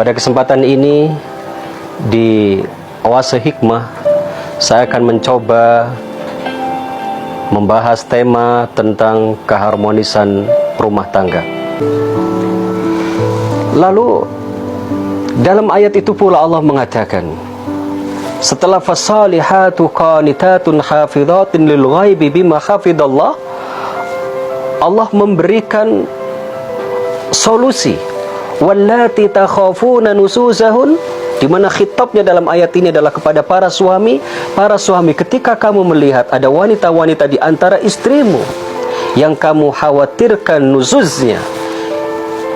Pada kesempatan ini di Oase Hikmah, saya akan mencoba membahas tema tentang keharmonisan rumah tangga. Lalu dalam ayat itu pula Allah mengatakan, setelah fasalihatu qanitatun hafidhatin lil ghaibi bima hafidallah, Allah memberikan solusi. Wallati takhafuna nusuzahun, di mana khitabnya dalam ayat ini adalah kepada para suami. Para suami, ketika kamu melihat ada wanita-wanita di antara istrimu yang kamu khawatirkan nuzuznya,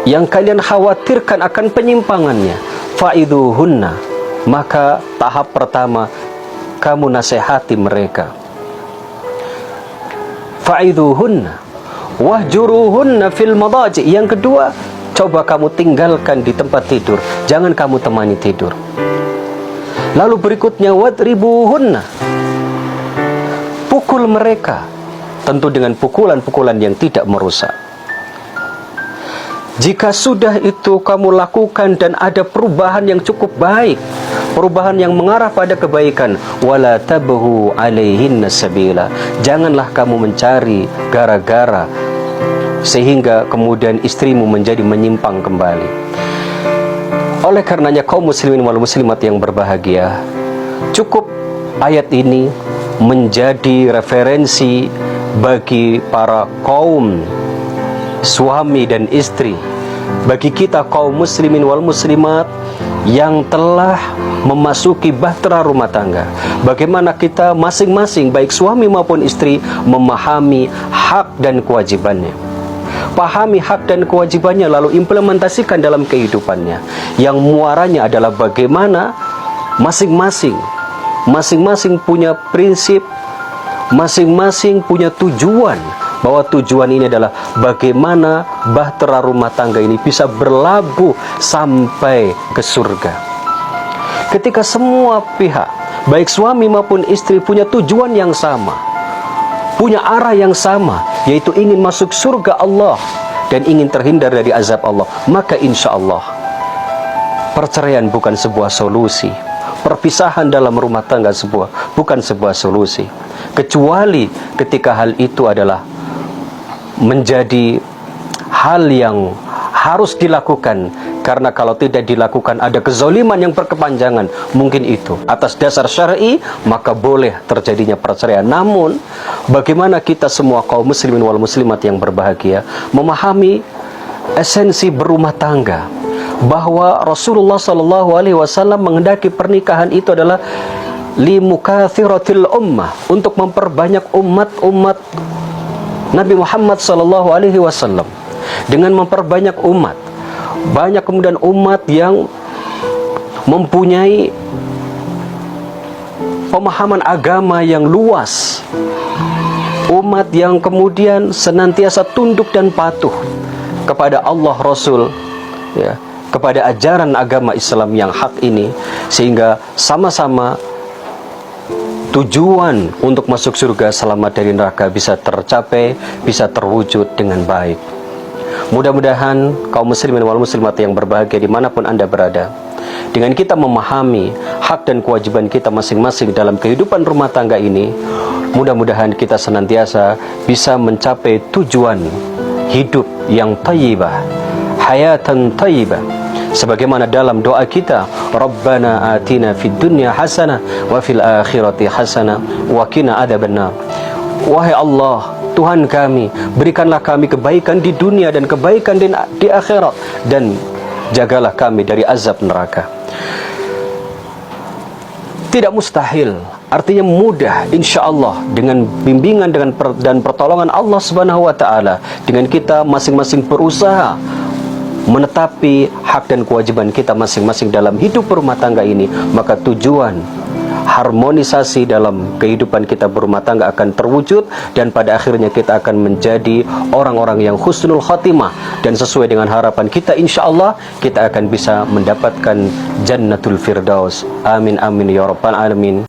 yang kalian khawatirkan akan penyimpangannya, fa'idhuhunna, maka tahap pertama kamu nasihati mereka. Fa'idhuhunna wahjuruhunna fil madaji. Yang kedua, coba kamu tinggalkan di tempat tidur, jangan kamu temani tidur. Lalu berikutnya, wadribuhunna, pukul mereka, tentu dengan pukulan-pukulan yang tidak merusak. Jika sudah itu kamu lakukan dan ada perubahan yang cukup baik, perubahan yang mengarah pada kebaikan, wala tabghu alaihinna sabila, janganlah kamu mencari gara-gara sehingga kemudian istrimu menjadi menyimpang kembali. Oleh karenanya kaum muslimin wal muslimat yang berbahagia, cukup ayat ini menjadi referensi bagi para kaum suami dan istri, bagi kita kaum muslimin wal muslimat yang telah memasuki bahtera rumah tangga. Bagaimana kita masing-masing, baik suami maupun istri, memahami hak dan kewajibannya. Pahami hak dan kewajibannya, lalu implementasikan dalam kehidupannya. Yang muaranya adalah bagaimana masing-masing punya prinsip, masing-masing punya tujuan, bahwa tujuan ini adalah bagaimana bahtera rumah tangga ini bisa berlabuh sampai ke surga. Ketika semua pihak, baik suami maupun istri, punya tujuan yang sama, punya arah yang sama, yaitu ingin masuk surga Allah dan ingin terhindar dari azab Allah, maka insya Allah perceraian bukan sebuah solusi, perpisahan dalam rumah tangga bukan sebuah solusi, kecuali ketika hal itu adalah menjadi hal yang harus dilakukan. Karena kalau tidak dilakukan ada kezaliman yang berkepanjangan, mungkin itu atas dasar syar'i, maka boleh terjadinya perceraian. Namun bagaimana kita semua kaum muslimin wal muslimat yang berbahagia memahami esensi berumah tangga, bahwa Rasulullah SAW menghendaki pernikahan itu adalah limukathiratil ummah, untuk memperbanyak umat Nabi Muhammad SAW. Dengan memperbanyak umat, banyak kemudian umat yang mempunyai pemahaman agama yang luas, umat yang kemudian senantiasa tunduk dan patuh kepada Allah, Rasul, ya, kepada ajaran agama Islam yang hak ini, sehingga sama-sama tujuan untuk masuk surga, selamat dari neraka, bisa tercapai, bisa terwujud dengan baik. Mudah-mudahan kaum muslimin wal muslimat yang berbahagia dimanapun Anda berada, dengan kita memahami hak dan kewajiban kita masing-masing dalam kehidupan rumah tangga ini, mudah-mudahan kita senantiasa bisa mencapai tujuan hidup yang thayyibah, hayatan thayyibah, sebagaimana dalam doa kita, Rabbana atina fid dunya hasanah wa fil akhirati hasanah wa qina adzabannar. Wahai Allah, Tuhan kami, berikanlah kami kebaikan di dunia dan kebaikan di akhirat, dan jagalah kami dari azab neraka. Tidak mustahil, artinya mudah, insya Allah, dengan bimbingan dan pertolongan Allah Subhanahu wa Ta'ala, dengan kita masing-masing berusaha menetapi hak dan kewajiban kita masing-masing dalam hidup berumah tangga ini, maka tujuan harmonisasi dalam kehidupan kita berumah tangga akan terwujud, dan pada akhirnya kita akan menjadi orang-orang yang husnul khatimah, dan sesuai dengan harapan kita, insya Allah kita akan bisa mendapatkan Jannatul Firdaus. Amin amin ya rabbal alamin.